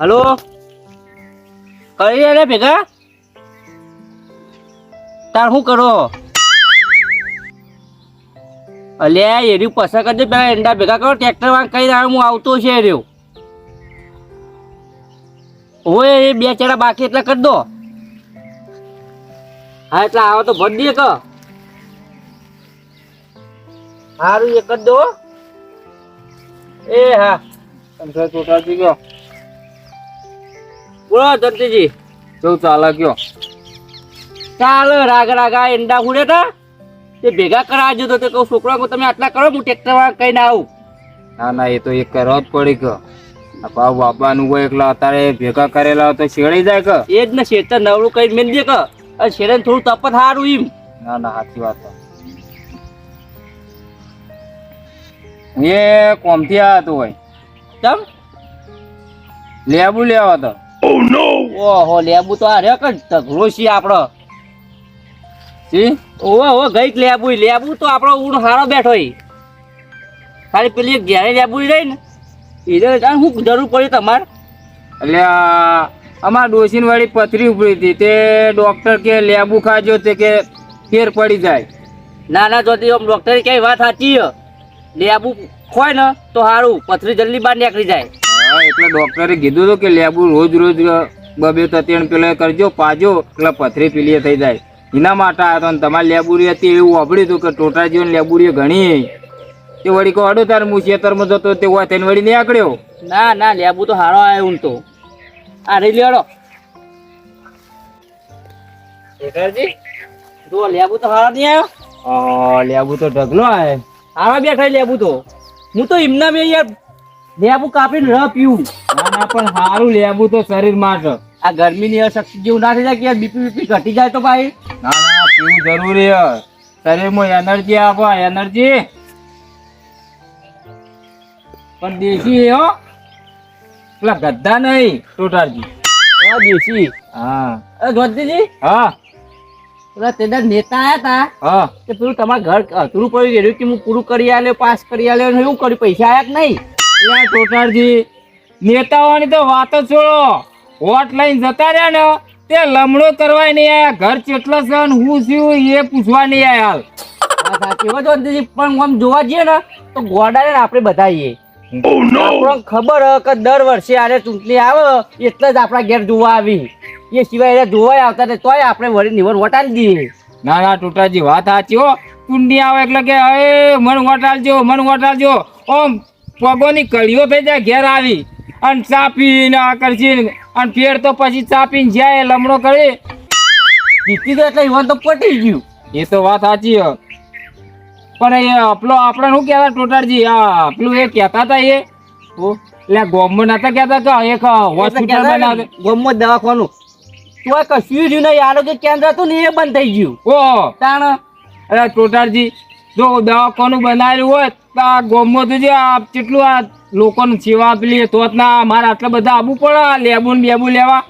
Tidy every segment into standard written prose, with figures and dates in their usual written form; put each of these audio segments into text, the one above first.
Hello કરી રે ભેગા તાર શું કરો અલ્યા એરી પસા કરજે પેલા એંડા ભેગા કરો ટ્રેક્ટર વાંક કઈ રહ્યો હું આવતો છે રહ્યો ઓય એ બે ચેડા બાકી એટલે કરી દો હા એટલે આવો તો ભર દે કે સારું એ કરી દો એ હા તમે ચોટાજી ગયો બોલો દત્તીજી કેવું ચાલે ગયો ચાલ રાગ રાગા એંડા ફૂડે તા તે ભેગા કરાવજો તો તે કહું છોકરા તમે આટલા કરો હું ટ્રેક્ટર વાળા કઈ ના આવું ના ના એ તો એક કરવા જ પડી ગયો ભાવ બાપાનું કોઈ એકલા અત્યારે ભેગા કરેલા તો શેડી જાય કે એ જ ને શેતર નવરું કઈ મેન દે કે અને શેરન થોડું તપત સારું એમ ના ના સાચી વાત એ કોમથી આવ્યા તો હોય ચમ લેબુ લેવા તો ઓહો લેબુ તો આ રે કે ઢગલો છે આપણો જી ઓહો ગઈ લેબુ લેબુ તો આપણો ઊંડ હારો બેઠો ખાલી પેલી ઘેરે લેબુ રહી ને એને શું જરૂર પડી તમારે એટલે અમારા ડોસીન વાળી પથરી ઉપડી હતી તે ડોક્ટર કે લેબુ ખાજો તે કે ફેર પડી જાય ના ના જોતી આમ ડોક્ટરે કઈ વાત સાચી લેબુ ખોય ને તો સારું પથરી જલ્દી બહાર નીકળી જાય હા એટલે ડોક્ટરે કીધું હતું કે લેબુ રોજ રોજ બબે તતેણ પેલા કરજો પાજો એટલે પથરી પીલી થઈ જાય એના માટે આવ્યો હતો. અને તમારી લેબુરી હતી એવું વાપર્યું હતું કે ટોટા જીવન લેબુરી ઘણી તે વળી કહો અડો તાર હું ખેતરમાં જતો તે હોય તેને વળી નહીં આકડ્યો ના ના લેબુ તો સારો આવ્યો ઊંડ તો આ રહી લેડો જો લેબુ તો સારો નહીં આવ્યો લેબુ તો ઢગલો આવે હારા બેઠા લેબુ તો હું તો એમના મેં યાર લેબુ કાપીને રહ પીવું ના ના પણ સારું લેબુ તો શરીર માટે આ ગરમીની અશક્તિ જેવું ના થઈ જાય કે યાર બીપી ઘટી જાય તો ભાઈ ના ના પીવું જરૂરી છે શરીરમાં એનર્જી આપો એનર્જી પણ દેશી હો પેલા ગદ્દા નહીં ટોટાજી દેશી હા જોતીજી હા પેલા તેના નેતા આયા હતા હા કે પેલું તમારા ઘર અધૂરું પડી ગયું કે હું પૂરું કરી આલ્યો પાસ કરી આલ્યો ને એવું કર્યું પૈસા આયા કે નહીં એટલે ટોટાજી નેતાઓની તો વાતો છોડો વોટ લઈને જતા રહ્યા ને તે લમણો કરવા નહીં આયા ઘર કેટલા છે ને હું છું એ પૂછવા નહીં આયા હાલ હા સાચી વાત જોતીજી પણ આમ જોવા જઈએ ને તો ગોડાને આપણે બધાઈએ આપણને ખબર હ કે દર વર્ષે આને ચૂંટણી આવે એટલે જ આપણા ઘેર જોવા આવી એ સિવાય એને જોવાય આવતા ને તોય આપણે વળી નિવડ વટાડી દઈએ ના ના ટોટાજી વાત સાચી હો ચૂંટણી આવે એટલે કે એ મન વટાડજો ઓમ પગોની કડીઓ થઈ જાય ઘેર આવી અને ચાપીને આ કરશી અને ફેર તો પછી ચાપીને જાય લમણો કરે જીતી તો એટલે ઈવન તો પટી ગયું એ તો વાત સાચી હ પણ એ આપણે શું કહેતા ટોટાજી આ પેલું એ કહેતા હતા એ એટલે ગોમમાં નતા કહેતા કે એક હોસ્પિટલ બનાવે ગમત દવાખાનું તોય કશું જ નહીં આરોગ્ય કેન્દ્ર હતું ને એ બંધ થઈ ગયું ઓહો તાણ અરે ટોટાજી જો દવાખાનું બનાવેલું હોય તો આ ગોમમાં તો જે આ કેટલું આ લોકોને સેવા આપેલી તો જ ના મારે આટલા બધા આવવું પડે આ લેબુ ને બેબુ લેવા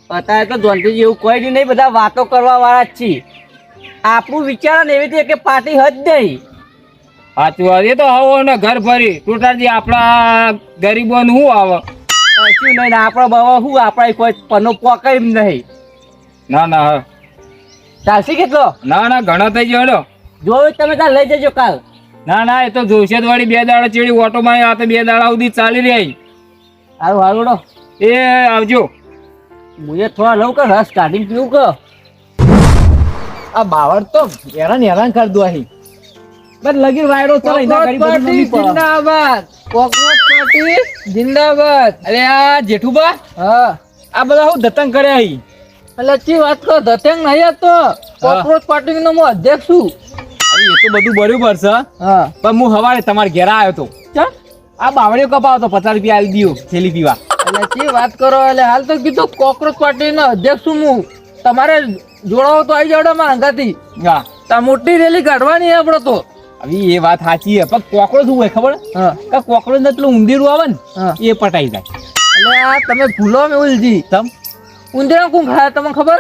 અત્યારે તો જોનથી જેવું કોઈ નહીં બધા વાતો કરવા વાળા જ છીએ આપણું વિચાર ને એવી રીતે કે પાર્ટી હજ નહીં સાચું વાત એ તો હવે ને ઘર ભરી ટોટાજી આપણા ગરીબોને શું આવે કશું નહીં ને આપણા બાબા શું આપણા કોઈ પનો પોકાય એમ નહીં ના ના ચાલશે કેટલો ના ના ઘણો થઈ ગયો હેડો જોયું તમે ત્યાં લઈ જજો કાલ ના ના એ તો જોશે જ વળી 2 દાડા ચેડી ઓટોમાં આ તો 2 દાડા સુધી ચાલી રહી સારું સારું એ આવજો મુજે થોડા લઉં કે રસ કાઢીને પીવું કે આ બાવળ તો હેરાન કરી દો અહીં બસ લગી વાયરો ચાલે જિંદાબાદ કોકરોચ પાર્ટી જિંદાબાદ અરે આ જેઠુબા હા આ બધા હું દતંગ કરે અહીં એટલે ચી વાત કરો દતંગ નહીં તો કોકરોચ પાર્ટી નો હું અધ્યક્ષ છું એ તો બધું બરોબર છે હા પણ હું હવારે તમારા ઘેર આવ્યો તો ચા આ બાવળીઓ કપાવો તો 50 રૂપિયા આલી દીયો થેલી પીવા એટલે ચી વાત કરો એટલે હાલ તો કીધું કોકરોચ પાર્ટી નો અધ્યક્ષ છું હું તમારે જોડાવો તો આવી જાવ મારા અંગાથી હા તા મોટી રેલી કાઢવાની આપડે તો હવે એ વાત સાચી છે પણ કોકરોચ શું હોય ખબર હા કે કોકરોચ ને પેલું ઉંદીરું આવે ને હા એ પટાઈ જાય એટલે આ તમે ભૂલો મેહુલજી તમ ઉંદેરા કોણ ખાય તમને ખબર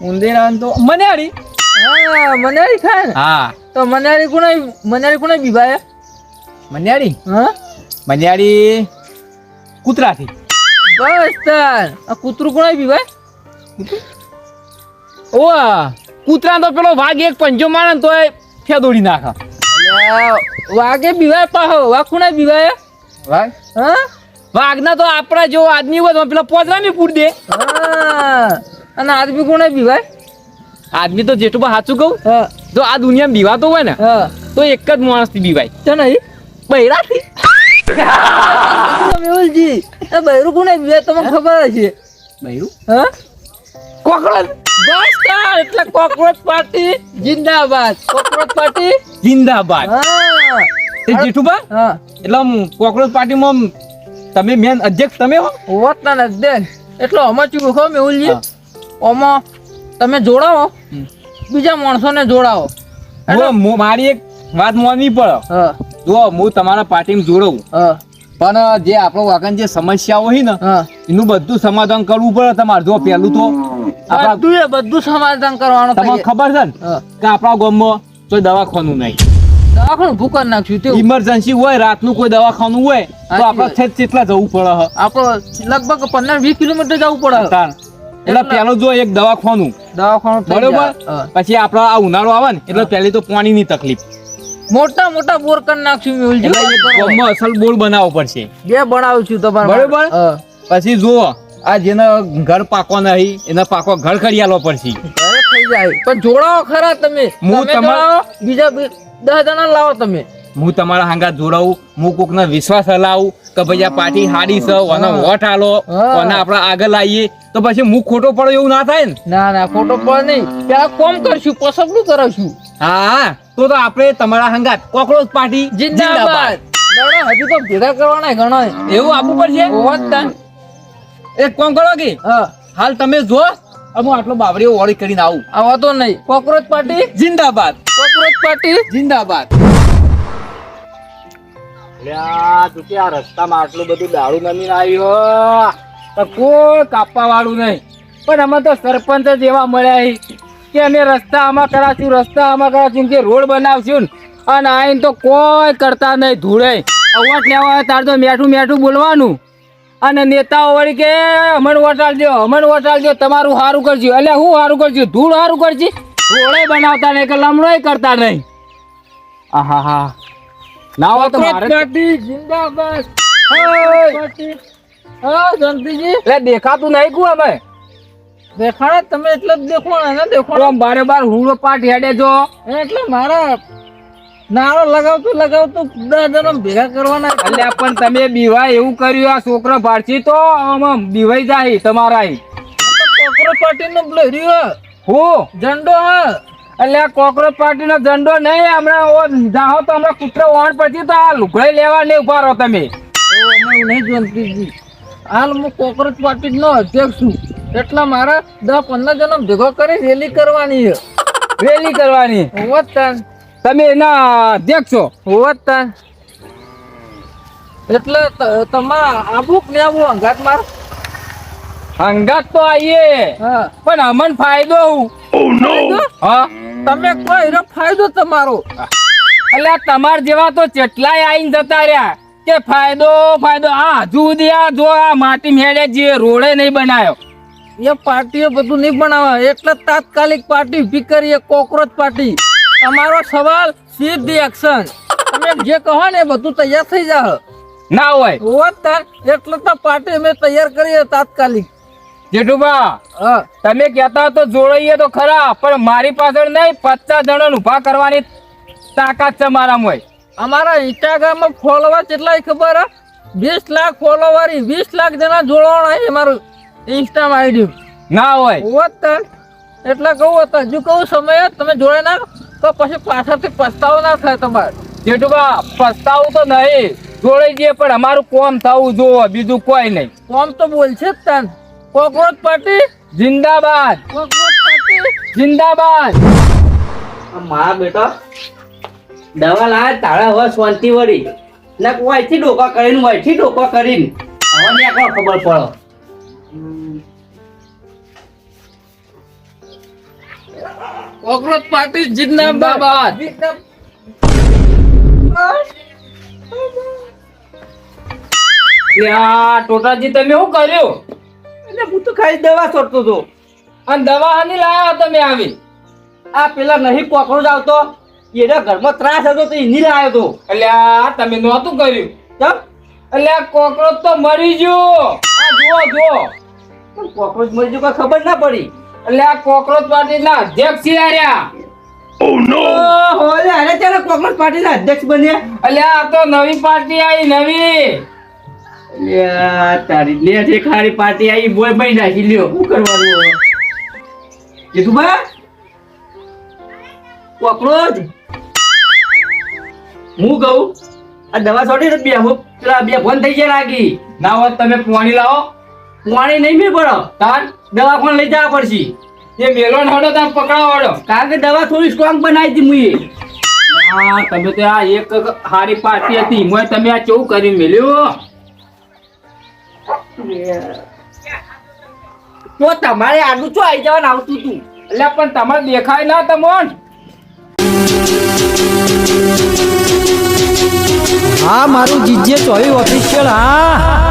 ઉંદીરા તો મનાડી હા મનારી ખાય ને હા તો મનારી કોને બીવાય મન્યાડી હા મન્યાડી કૂતરાથી. બસ તાન આ કૂતરું કોણ પીવાય? ઓવા કૂતરા તો પેલો વાઘ એક પંજો મારે ને તોય ફેદોડી નાખે. અલ્યા, વાઘે પીવાય પાહો? વાઘ કોણ પીવાય? વાઘ હા વાઘના તો આપણા જેવો આદમી હોય તો પેલા પોદરામી પૂર દે. હા અને આદમી કોણ પીવાય? આદમી તો જેટલું પણ સાચું કહું, હા જો આ દુનિયામાં બીવાતો હોય ને હા તો એક જ માણસથી બીવાય, તો નહીં બૈરાથી. મેહુલજી એ બૈરું કોણ પીવાય તમને ખબર હશે? બૈરું હા કોકરોચ. બસ તાન એટલે કોકરોચ પાર્ટી જિંદાબાદ. કોકરોચ પાર્ટી જિંદાબાદ. હા તે જેઠુબા હા એટલે આમ કોકરોચ પાર્ટીમાં આમ તમે મેન અધ્યક્ષ તમે હો. હોત ના નથી એટલો આમાં ચૂક હો મેહુલજી. હા. આમાં તમે જોડાવો, બીજા માણસોને જોડાવો. મારી એક વાત માનવી પડે. હા જો હું તમારા પાર્ટીમાં જોડું, હા પણ જે આપણો વાગન જે સમસ્યાઓ હોય ને હા એનું બધું સમાધાન કરવું પડે તમારે. જો પેલું તો આપણા બધું સમાધાન કરવાનું તમને ખબર છે ને હા. કે આપણા ગામમાં કોઈ દવાખાનું નહીં. દવાખાનું ઊભું કરી નાખ્યું તેવું. ઇમરજન્સી હોય, રાતનું કોઈ દવાખાનું હોય તો સાચી આપણે વાત. છેક કેટલા જવું પડે હ. આપણો લગભગ 15-20 કિલોમીટર જવું પડે. તાણ. એટલે પેલું જો એક દવાખાનું દવાખાનું થઈ બરોબર, જાય. હા. પછી આપડે આ ઉનાળો આવે ને એટલે પહેલી તો પાણીની તકલીફ, મોટા મોટા બોર કરી નાખ્યું મેહુલજી. એટલે એક ગામમાં અસલ બોર બનાવવો પડશે. બે બનાવું છું તમારે બરોબર. હા. પછી જુઓ આ જેને ઘર પાકો નહીં એને પાકો ઘર ખડિયાલો પડશે. ઘરે થઈ જાય પણ જોડાવો ખરા તમે. હું તમે તમારા- જોડાવો, બીજા 10 જણા લાવો તમે. હું તમારા હાંગાત જોડાવું, હું કોકને વિશ્વાસ હલાવું કે ભાઈ આ પાર્ટી હાડી છે, ઓને વોટ આલો, હા. ઓને આપણે આગળ લાવીએ, તો પછી હું ખોટો પડો એવું ના થાય ને. ના ના ખોટો પણ નહીં. પેલા કોમ કરશું પછી શું કરાવશું? હા તો આપણે તમારા હાંગાત કોકરોચ પાર્ટી જિંદાબાદ. દાડા હજુ તો ભેગા કરવાના ઘણા. એવું આપવું પડશે. હોત તાન. એક કામ કરો કે હા હાલ તમે જો હું આટલો બાવરીઓ ઓળી કરીને આવું. આવા તો નહીં. કોકરોચ પાર્ટી જિંદાબાદ. કોકરોચ પાર્ટી જિંદાબાદ. આ રસ્તામાં આટલું બધું દારૂ નમીને આવ્યો તો કોઈ કાપવા વાળું નહીં. પણ અમે તો સરપંચ જ એવા મળ્યા છે કે અમે રસ્તા આમાં કરાવશું, રસ્તા આમાં કરાવશું, કે રોડ બનાવશું ને અને આઈને તો કોઈ કરતા નહીં. ધૂળે વોટ લેવા હોય તાર તો મેઠું મેઠું બોલવાનું અને નેતાઓ વળી કે અમને વોટ આલજો, અમને વોટ આલજો, તમારું સારું કરજો. એટલે હું સારું કરજો? ધૂળ સારું કરજી. રોડે બનાવતા નહીં કે લમણોય કરતા નહીં. આહા હા ના હોય તો મારે પાર્ટી જિંદાબાદ. પાર્ટી. હા જંતીજી એટલે દેખાતું નહીં કુ અમે દેખાડા તમે એટલે જ દેખવાના ને દેખવાના. આમ બારે બાર હુડો પાટ હેડે જો. એટલે મારા નારો લગાવતું 10 જણા ભેગા કરવાના. અલ્યા પણ તમે બીવાય એવું કર્યું. આ છોકરો ભારતી તો આમ બીવાઈ જાય તમારા. કોકરોચ પાર્ટી નો રહ્યો હું ઝંડો હા. અલ્યા કોકરોચ પાર્ટી નો ઝંડો નહીં. હમણાં જાઓ તો હમણાં કૂતરો વાણ પછી તો આ લુગડે લેવા નહીં ઉભા રહો તમે. અમે નહીં જંતીજી. હાલ હું કોકરોચ પાર્ટી નો અધ્યક્ષ છું. એટલા મારા 10-15 જણા ભેગો કરી રેલી કરવાની છે. રેલી કરવાની. હોત તાન. તમે એના અધ્યક્ષ છો. હોત તાન. એટલે તમારા આબુક ને આવું અંગાત માર. હંગાત તો આવીએ હા પણ અમન ફાયદો ફાયદો? હા તમે કોઈ એનો ફાયદો તમારો. અલ્યા તમાર જેવા તો કેટલાય આઈને જતા રહ્યા કે ફાયદો ફાયદો. આ હજુ સુધી આ જો આ માટી મેળે જે રોડે નહીં બનાવ્યો. એ પાર્ટીઓ બધું નહીં બનાવે એટલે તાત્કાલિક પાર્ટી ઊભી કરીએ. Cockroach party. તમારો સવાલ સીધી એક્શન. તમે જે કહો ને એ બધું તૈયાર થઈ જાય. ના હોય હોત તાર એટલે તો પાર્ટી અમે તૈયાર કરીએ તાત્કાલિક. જેઠુબા હા તમે કહેતા તો જોડાઈએ તો ખરા, પણ મારી પાછળ નહીં 50 જણાને ઊભા કરવાની તાકાત છે મારામાં. હોય અમારા ઇન્સ્ટાગ્રામમાં ફોલોવર કેટલા ખબર હે? 20 લાખ ફોલોવર, 20 લાખ જણા જોડવાના છે મારું ઇન્સ્ટામાં આઈડી. ના હોય હોત તાર એટલે કહું હતું હજુ કહું સમય તમે જોડે ના તો પછી પાછળથી પસ્તાવો ના થાય તમારે. જેઠુબા પસ્તાવું તો નહીં, જોડાઈ જઈએ પણ અમારું કોમ થવું જોવો, બીજું કોઈ નહીં. કોમ તો બોલશે જ તાન. કોકરોચ પાર્ટી જિંદાબાદ. કોકરોચ પાર્ટી જિંદાબાદ. મારા બેટા દવા લાવે તારા હવે શાંતિ વળી ને વાયથી ડોકા કરીને હવે ને આખો ખબર પડો. કોકરોચ પાર્ટી જિંદાબાદ. એટલે આ ટોટાજી તમે શું કર્યું? એટલે હું તો ખાલી દવા છોડતો હતો. અને દવા હાની લાયા તમે આવી? આ પેલા નહીં કોકરોચ આવતો એના ઘરમાં ત્રાસ હતો તો એની લાવ્યો હતો. એટલે આ તમે નહોતું કર્યું. ચમ એટલે આ કોકરોચ તો મરી ગયો. આ જુઓ જુઓ. પણ કોકરોચ મરી ગયો કોઈ ખબર ના પડી. એટલે આ કોકરોચ પાર્ટીના અધ્યક્ષ છે આર્યા. ઓહો, લે, અરે ત્યારે કોકરોચ પાર્ટીના અધ્યક્ષ બન્યા. એટલે આ તો નવી પાર્ટી આવી નવી. લ્યા, તારી લે જે ખારી પાર્ટી આવી બોય બની નાખી લ્યો. શું કરવાનું હવે? કીધું બા કોકરોચ હું કહું આ દવા છોડી ને બે પેલા બે ફોન થઈ ગયા લાગી. ના હોત તમે પાણી લાવો. પાણી નહીં મેં પડો તાન દવા કોણ લઈ જવા પડશે. એ મેલોન હડો તમે પકડાવો હડો. કારણ કે દવા થોડી સ્ટ્રોંગ બનાવી હતી મુએ. હા તમે તો આ એક હારી પાર્ટી હતી મોય તમે આ કેવું કરીને મેલ્યું. તો તમારે આડું શું આવી જવાનું આવતું તું. એટલે પણ તમારે દેખાય ના તમોન. હા મારું જીજે ચોવી ઓફિશિયલ હા